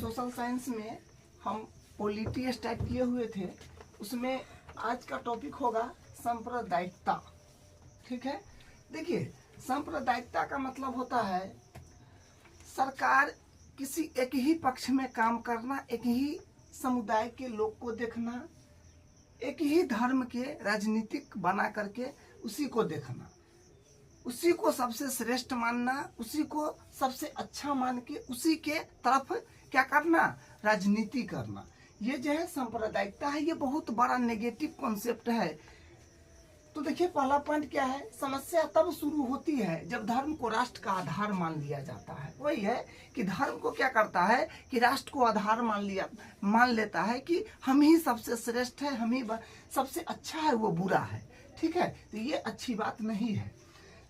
Social science में हम polity start किए हुए थे, उसमें आज का टॉपिक होगा सांप्रदायिकता। ठीक है, देखिए सांप्रदायिकता का मतलब होता है सरकार किसी एक ही पक्ष में काम करना, एक ही समुदाय के लोग को देखना, एक ही धर्म के राजनीतिक बना करके उसी को देखना, उसी को सबसे श्रेष्ठ मानना, उसी को सबसे अच्छा मान के उसी के तरफ क्या करना, राजनीति करना। ये जो है सांप्रदायिकता है, ये बहुत बड़ा नेगेटिव कॉन्सेप्ट है। तो देखिए पहला पॉइंट क्या है, समस्या तब शुरू होती है जब धर्म को राष्ट्र का आधार मान लिया जाता है। वही है कि धर्म को क्या करता है कि राष्ट्र को आधार मान लेता है कि हम ही सबसे श्रेष्ठ है, हम ही सबसे अच्छा है, वो बुरा है। ठीक है, तो ये अच्छी बात नहीं है।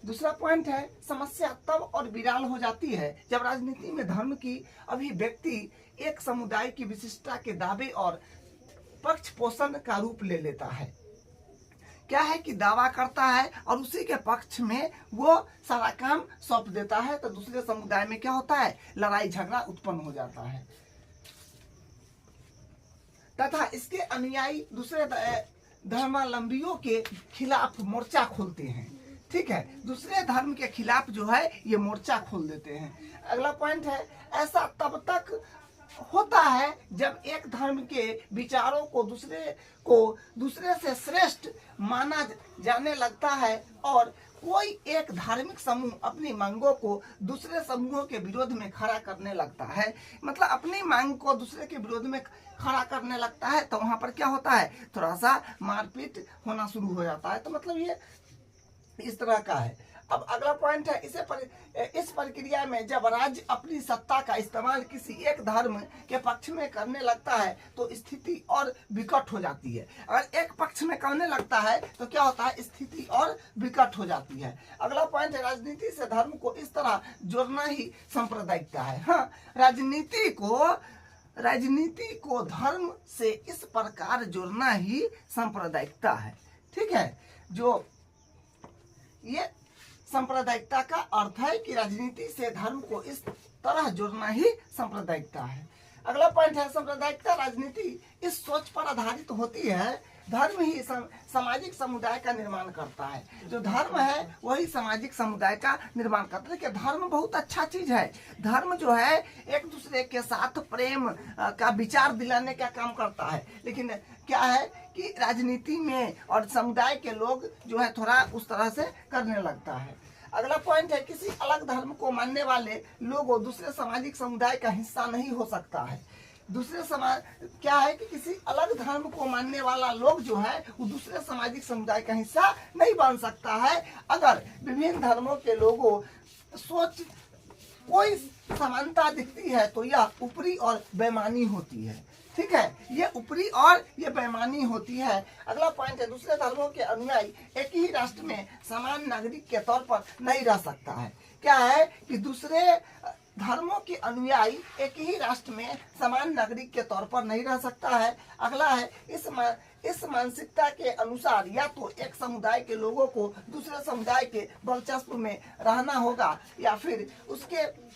दूसरा पॉइंट है, समस्या तब और विराल हो जाती है जब राजनीति में धर्म की अभिव्यक्ति एक समुदाय की विशिष्टता के दावे और पक्ष पोषण का रूप ले लेता है। क्या है कि दावा करता है और उसी के पक्ष में वो सारा काम सौंप देता है, तो दूसरे समुदाय में क्या होता है, लड़ाई झगड़ा उत्पन्न हो जाता है तथा इसके अनुयायी दूसरे धर्मावलंबियों के खिलाफ मोर्चा खोलते हैं। ठीक है, दूसरे धर्म के खिलाफ जो है ये मोर्चा खोल देते हैं। अगला पॉइंट है, ऐसा तब तक होता है जब एक धर्म के विचारों को दूसरे से श्रेष्ठ माना जाने लगता है और कोई एक धार्मिक समूह अपनी मांगों को दूसरे समूहों के विरोध में खड़ा करने लगता है। मतलब अपनी मांग को दूसरे के विरोध में खड़ा करने लगता है, तो वहां पर क्या होता है, थोड़ा सा मारपीट होना शुरू हो जाता है। तो मतलब ये इस तरह का है। अब अगला पॉइंट है, इस प्रक्रिया में जब राज्य अपनी सत्ता का इस्तेमाल किसी एक धर्म के पक्ष में करने लगता है तो स्थिति और विकट हो जाती है। अगर एक पक्ष में करने लगता है तो क्या होता है, स्थिति और विकट हो जाती है। अगला पॉइंट है, राजनीति से धर्म को इस तरह जोड़ना ही सांप्रदायिकता है। हाँ, राजनीति को धर्म से इस प्रकार जोड़ना ही सांप्रदायिकता है। ठीक है, जो ये सांप्रदायिकता का अर्थ है कि राजनीति से धर्म को इस तरह जोड़ना ही सांप्रदायिकता है। अगला पॉइंट है, सांप्रदायिकता राजनीति इस सोच पर आधारित होती है, धर्म ही सामाजिक समुदाय का निर्माण करता है। जो धर्म है वही सामाजिक समुदाय का निर्माण करता है। कि धर्म बहुत अच्छा चीज है। धर्म जो है एक दूसरे के साथ प्रेम का विचार दिलाने का काम करता है, लेकिन क्या है कि राजनीति में और समुदाय के लोग जो है थोड़ा उस तरह से करने लगता है। अगला पॉइंट है, किसी अलग धर्म को मानने वाले लोग दूसरे सामाजिक समुदाय का हिस्सा नहीं हो सकता है। दूसरे समाज क्या है कि किसी अलग धर्म को मानने वाला लोग जो है वो दूसरे सामाजिक समुदाय का हिस्सा नहीं बन सकता है। अगर विभिन्न धर्मों के लोगों सोच कोई समानता दिखती है तो यह ऊपरी और बेईमानी होती है। ठीक है, ये ऊपरी और ये बेईमानी होती है। अगला पॉइंट है, दूसरे धर्मों के अनुयायी एक ही राष्ट्र में समान नागरिक के तौर पर नहीं रह सकता है। क्या है कि दूसरे धर्मों के अनुयायी एक ही राष्ट्र में समान नागरिक के तौर पर नहीं रह सकता है। अगला है, इस मानसिकता के अनुसार या तो एक समुदाय के लोगों को दूसरे समुदाय के वर्चस्व में रहना होगा या फिर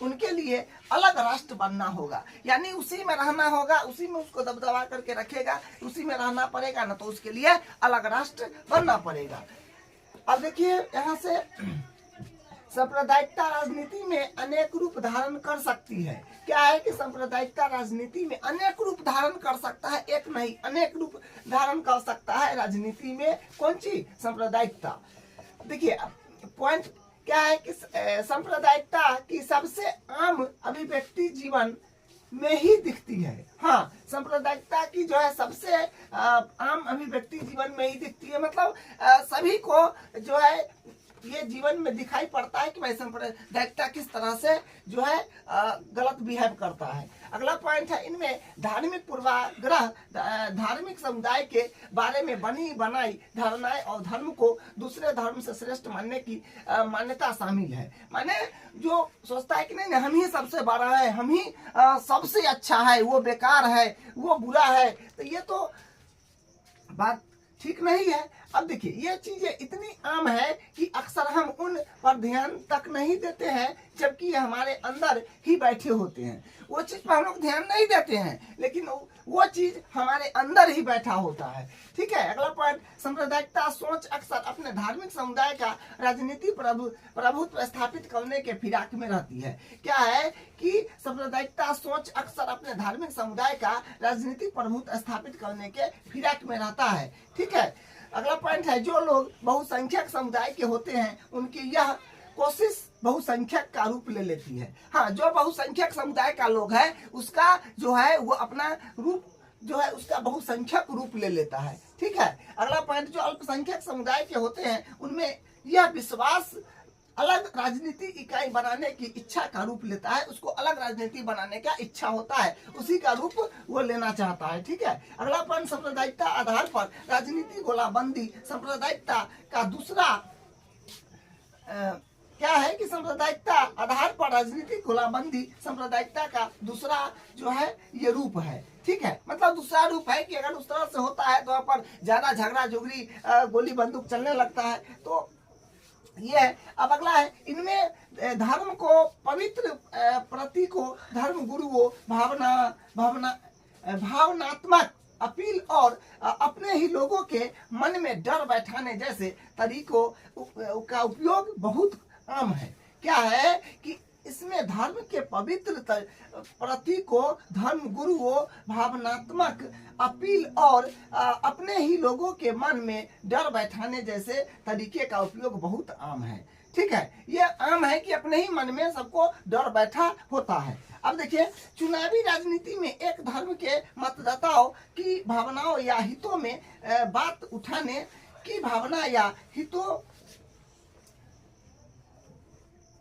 उनके लिए अलग राष्ट्र बनना होगा। यानी उसी में रहना होगा, उसी में उसको दबदबा करके रखेगा, उसी में रहना पड़ेगा, ना तो उसके लिए अलग राष्ट्र बनना पड़ेगा। अब देखिए यहाँ से, सांप्रदायिकता राजनीति में अनेक रूप धारण कर सकती है। क्या है कि सांप्रदायिकता राजनीति में अनेक रूप धारण कर सकता है, एक नहीं अनेक रूप धारण कर सकता है राजनीति में। कौन सी सांप्रदायिकता, देखिए पॉइंट क्या है कि सांप्रदायिकता की सबसे आम अभिव्यक्ति जीवन में ही दिखती है। हाँ, सांप्रदायिकता की जो है सबसे आम अभिव्यक्ति जीवन में ही दिखती है। मतलब सभी को जो है ये जीवन में दिखाई पड़ता है कि भाई सांप्रदायिकता किस तरह से जो है गलत बिहेव करता है। अगला पॉइंट है, इनमें धार्मिक पूर्वाग्रह, धार्मिक समुदाय के बारे में बनी बनाई धारणाएं और धर्म को दूसरे धर्म से श्रेष्ठ मानने की मान्यता शामिल है। माने जो सोचता है कि नहीं हम ही सबसे बड़ा है, हम ही सबसे अच्छा है, वो बेकार है, वो बुरा है, तो ये तो बात ठीक नहीं है। अब देखिए ये चीजें इतनी आम है कि अक्सर हम उन पर ध्यान तक नहीं देते हैं, जबकि ये हमारे अंदर ही बैठे होते हैं। वो चीज पर हम लोग ध्यान नहीं देते हैं, लेकिन वो चीज हमारे अंदर ही बैठा होता है। ठीक है, अगला पॉइंट, सांप्रदायिकता सोच अक्सर अपने धार्मिक समुदाय का राजनीति प्रभुत्व स्थापित करने के फिराक में रहती है। क्या है कि सांप्रदायिकता सोच अक्सर अपने धार्मिक समुदाय का राजनीतिक प्रभुत्व स्थापित करने के फिराक में रहता है। ठीक है, अगला पॉइंट है, जो लोग बहुसंख्यक समुदाय के होते हैं उनकी यह कोशिश बहुसंख्यक का रूप ले लेती है। हाँ, जो बहुसंख्यक समुदाय का लोग है उसका जो है वो अपना रूप जो है उसका बहुसंख्यक रूप ले लेता है। ठीक है, अगला पॉइंट, जो अल्पसंख्यक समुदाय के होते हैं उनमें यह विश्वास अलग राजनीति इकाई बनाने की इच्छा का रूप लेता है। उसको अलग राजनीति बनाने का इच्छा होता है, उसी का रूप वो लेना चाहता है। ठीक है, अगला पॉइंट, सांप्रदायिकता आधार पर राजनीति गोलाबंदी सांप्रदायिकता का दूसरा क्या है कि सांप्रदायिकता आधार पर राजनीतिक गोलाबंदी सांप्रदायिकता का दूसरा जो है ये रूप है। ठीक है, मतलब दूसरा रूप है कि अगर उस तरह से होता है तो वहाँ पर ज्यादा झगड़ा झुगड़ी गोली बंदूक चलने लगता है। तो ये है। अब अगला है, इनमें धर्म को पवित्र प्रतीकों, धर्म गुरुओं, भावनात्मक अपील और अपने ही लोगों के मन में डर बैठाने जैसे तरीकों का उपयोग बहुत आम है। क्या है कि इसमें धर्म के पवित्र प्रतीकों, धर्म गुरुओं, भावनात्मक अपील और अपने ही लोगों के मन में डर बैठाने जैसे तरीके का उपयोग बहुत आम है। ठीक है, ये आम है कि अपने ही मन में सबको डर बैठा होता है। अब देखिए, चुनावी राजनीति में एक धर्म के मतदाताओं की भावनाओं या हितों में बात उठाने की भावना या हितों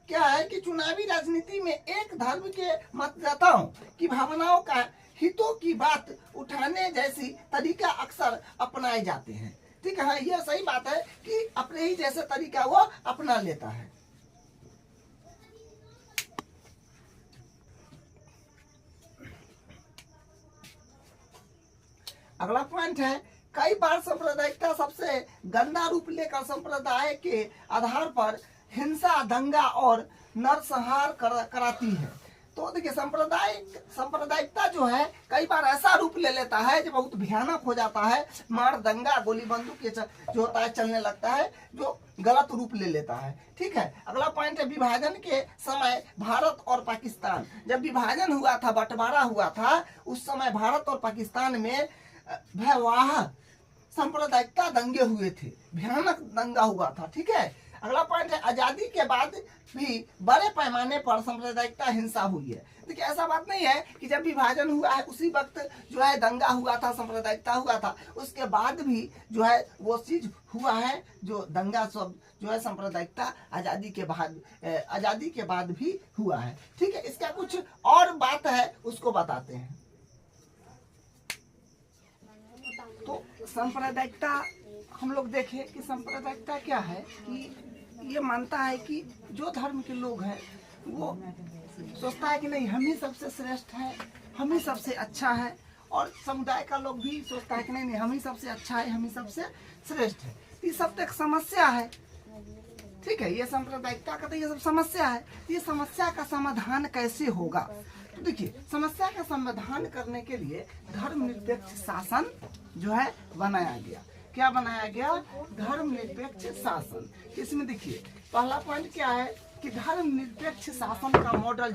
क्या है कि चुनावी राजनीति में एक धर्म के मतदाताओं की भावनाओं का हितों की बात उठाने जैसी तरीका अक्सर अपनाए जाते हैं। ठीक है, यह सही बात है कि अपने ही जैसे तरीका वो अपना लेता है। अगला पॉइंट है, कई बार सांप्रदायिकता सबसे गंदा रूप लेकर संप्रदाय के आधार पर हिंसा, दंगा और नरसंहार कराती है। तो देखिए, सांप्रदायिकता जो है कई बार ऐसा रूप ले लेता है जो बहुत भयानक हो जाता है, मार दंगा गोली बंदूक जो होता है चलने लगता है, जो गलत रूप ले लेता है। ठीक है, अगला पॉइंट है, विभाजन के समय भारत और पाकिस्तान, जब विभाजन हुआ था, बंटवारा हुआ था, उस समय भारत और पाकिस्तान में भयावह सांप्रदायिकता दंगे हुए थे, भयानक दंगा हुआ था। ठीक है, अगला पॉइंट है, आजादी के बाद भी बड़े पैमाने पर सांप्रदायिकता हिंसा हुई है। देखिए, ऐसा बात नहीं है कि जब विभाजन हुआ है उसी वक्त जो है दंगा हुआ था, सांप्रदायिकता हुआ था, उसके बाद भी जो है वो चीज हुआ है, जो दंगा सब जो है सांप्रदायिकता आजादी के बाद भी हुआ है। ठीक है, इसका कुछ और बात है उसको बताते हैं। तो सांप्रदायिकता हम लोग देखें कि सांप्रदायिकता क्या है कि ये मानता है कि जो धर्म के लोग हैं वो सोचता है कि नहीं, हम ही सबसे श्रेष्ठ है, हम ही सबसे अच्छा है, और समुदाय का लोग भी सोचता है कि नहीं, हम ही सबसे अच्छा है, हम ही सबसे श्रेष्ठ है। ये सब तो एक समस्या है। ठीक है, ये सांप्रदायिकता का तो ये सब समस्या है। ये समस्या का समाधान कैसे होगा? तो देखिए, समस्या का समाधान करने के लिए धर्मनिरपेक्ष शासन जो है बनाया गया। क्या बनाया गया? धर्मनिरपेक्ष शासन। इसमें देखिए, पहला पॉइंट क्या है कि धर्मनिरपेक्ष शासन का मॉडल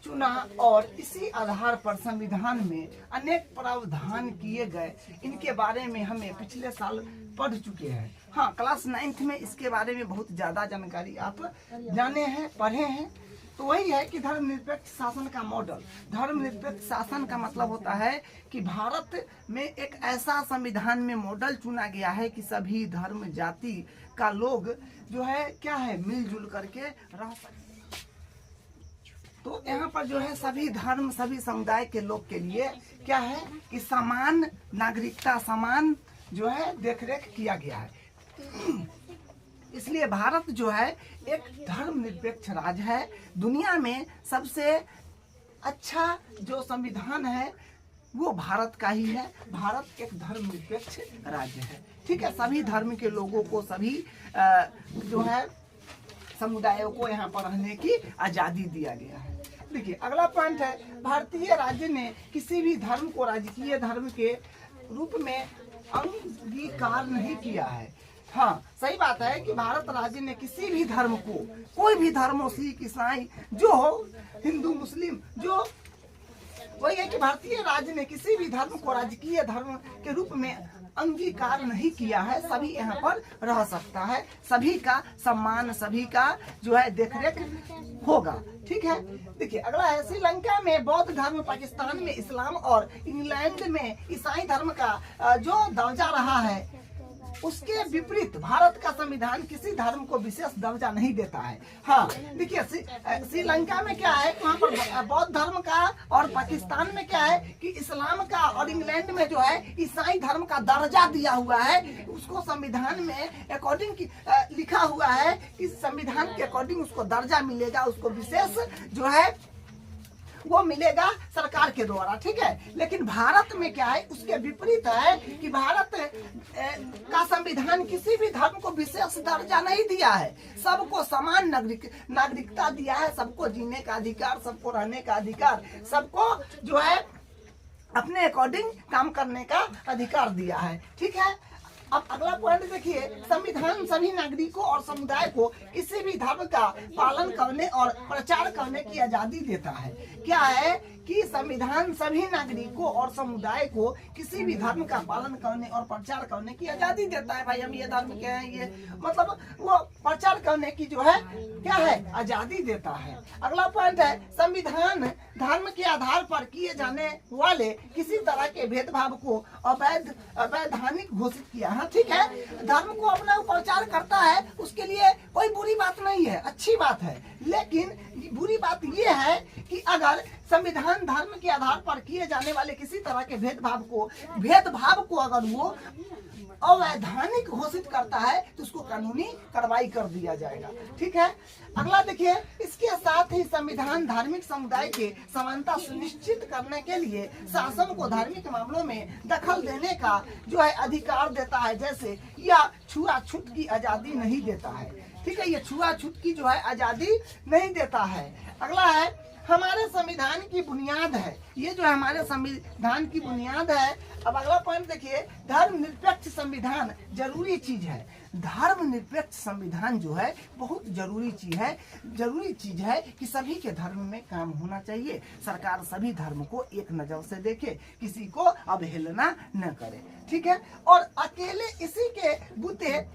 चुना और इसी आधार पर संविधान में अनेक प्रावधान किए गए। इनके बारे में हमें पिछले साल पढ़ चुके हैं। हाँ, क्लास 9th में इसके बारे में बहुत ज्यादा जानकारी आप जाने हैं, पढ़े हैं। तो वही है कि धर्मनिरपेक्ष शासन का मॉडल। धर्मनिरपेक्ष शासन का मतलब होता है कि भारत में एक ऐसा संविधान में मॉडल चुना गया है कि सभी धर्म जाति का लोग जो है क्या है, मिलजुल करके रह सकते। तो यहाँ पर जो है सभी धर्म, सभी समुदाय के लोग के लिए क्या है कि समान नागरिकता, समान जो है देखरेख किया गया है। इसलिए भारत जो है एक धर्मनिरपेक्ष राज्य है। दुनिया में सबसे अच्छा जो संविधान है वो भारत का ही है। भारत एक धर्मनिरपेक्ष राज्य है, ठीक है। सभी धर्म के लोगों को, सभी जो है समुदायों को यहाँ पर रहने की आज़ादी दिया गया है। देखिए अगला पॉइंट है, भारतीय राज्य ने किसी भी धर्म को राजकीय धर्म के रूप में अंगीकार नहीं किया है। हाँ, सही बात है कि भारत राज्य ने किसी भी धर्म को, कोई भी धर्म हो, सिख ईसाई जो हो, हिंदू मुस्लिम जो, वही है कि भारतीय राज्य ने किसी भी धर्म को राजकीय धर्म के रूप में अंगीकार नहीं किया है। सभी यहाँ पर रह सकता है, सभी का सम्मान, सभी का जो है देखरेख होगा, ठीक है। देखिए अगला है, श्रीलंका में बौद्ध धर्म, पाकिस्तान में इस्लाम और इंग्लैंड में ईसाई धर्म का जो दर्जा रहा है, उसके विपरीत भारत का संविधान किसी धर्म को विशेष दर्जा नहीं देता है। हाँ, देखिए श्रीलंका में क्या है, वहाँ पर बौद्ध धर्म का, और पाकिस्तान में क्या है कि इस्लाम का, और इंग्लैंड में जो है ईसाई धर्म का दर्जा दिया हुआ है। उसको संविधान में अकॉर्डिंग लिखा हुआ है कि संविधान के अकॉर्डिंग उसको दर्जा मिलेगा, उसको विशेष जो है वो मिलेगा सरकार के द्वारा, ठीक है। लेकिन भारत में क्या है, उसके विपरीत है कि भारत का संविधान किसी भी धर्म को विशेष दर्जा नहीं दिया है। सबको समान नागरिकता दिया है, सबको जीने का अधिकार, सबको रहने का अधिकार, सबको जो है अपने अकॉर्डिंग काम करने का अधिकार दिया है, ठीक है। अब अगला पॉइंट देखिए, संविधान सभी नागरिकों और समुदाय को किसी भी धर्म का पालन करने और प्रचार करने की आजादी देता है। क्या है कि संविधान सभी नागरिकों और समुदाय को किसी भी धर्म का पालन करने और प्रचार करने की आजादी देता है। भाई हम ये धर्म के हैं, ये मतलब वो प्रचार करने की जो है क्या है, आजादी देता है। अगला पॉइंट है, संविधान धर्म के आधार पर किए जाने वाले किसी तरह के भेदभाव को अवैधानिक घोषित किया है, ठीक है। धर्म को अपना प्रचार करता है, उसके लिए कोई बुरी बात नहीं है, अच्छी बात है। लेकिन बुरी बात ये है कि अगर संविधान धर्म के आधार पर किए जाने वाले किसी तरह के भेदभाव को अगर वो अवैधानिक घोषित करता है तो उसको कानूनी कार्रवाई कर दिया जाएगा, ठीक है। अगला देखिए, इसके साथ ही संविधान धार्मिक समुदाय के समानता सुनिश्चित करने के लिए शासन को धार्मिक मामलों में दखल देने का जो है अधिकार देता है, जैसे यह छुआछूत की आजादी नहीं देता है, ठीक है। ये छुआछूत की जो है आजादी नहीं देता है। अगला है, हमारे संविधान की बुनियाद है, ये जो है हमारे संविधान की बुनियाद है। अब अगला पॉइंट देखिए, धर्मनिरपेक्ष संविधान जरूरी चीज है। धर्मनिरपेक्ष संविधान जो है बहुत जरूरी चीज है कि सभी के धर्म में काम होना चाहिए। सरकार सभी धर्म को एक नजर से देखे, किसी को अवहेलना न करे, ठीक है। और अकेले इसी के बूते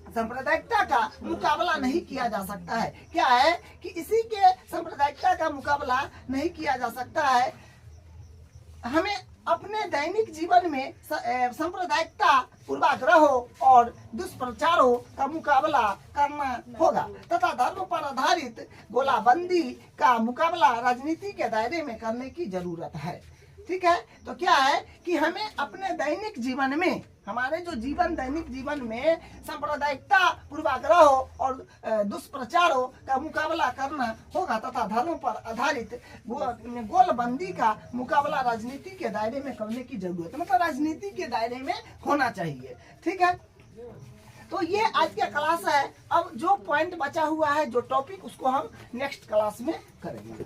सांप्रदायिकता का मुकाबला नहीं किया जा सकता है। क्या है कि इसी के सांप्रदायिकता का मुकाबला नहीं किया जा सकता है। हमें अपने दैनिक जीवन में सांप्रदायिकता, पूर्वाग्रहों और दुष्प्रचारों का मुकाबला करना होगा तथा धर्म पर आधारित गोलाबंदी का मुकाबला राजनीति के दायरे में करने की जरूरत है, ठीक है। तो क्या है कि हमें अपने दैनिक जीवन में, हमारे जो दैनिक जीवन में सांप्रदायिकता, पूर्वाग्रहों और दुष्प्रचारों का मुकाबला करना होगा तथा धर्म पर आधारित गोलबंदी का मुकाबला राजनीति के दायरे में करने की जरूरत है, मतलब राजनीति के दायरे में होना चाहिए, ठीक है। तो ये आज का क्लास है। अब जो पॉइंट बचा हुआ है, जो टॉपिक, उसको हम नेक्स्ट क्लास में करेंगे।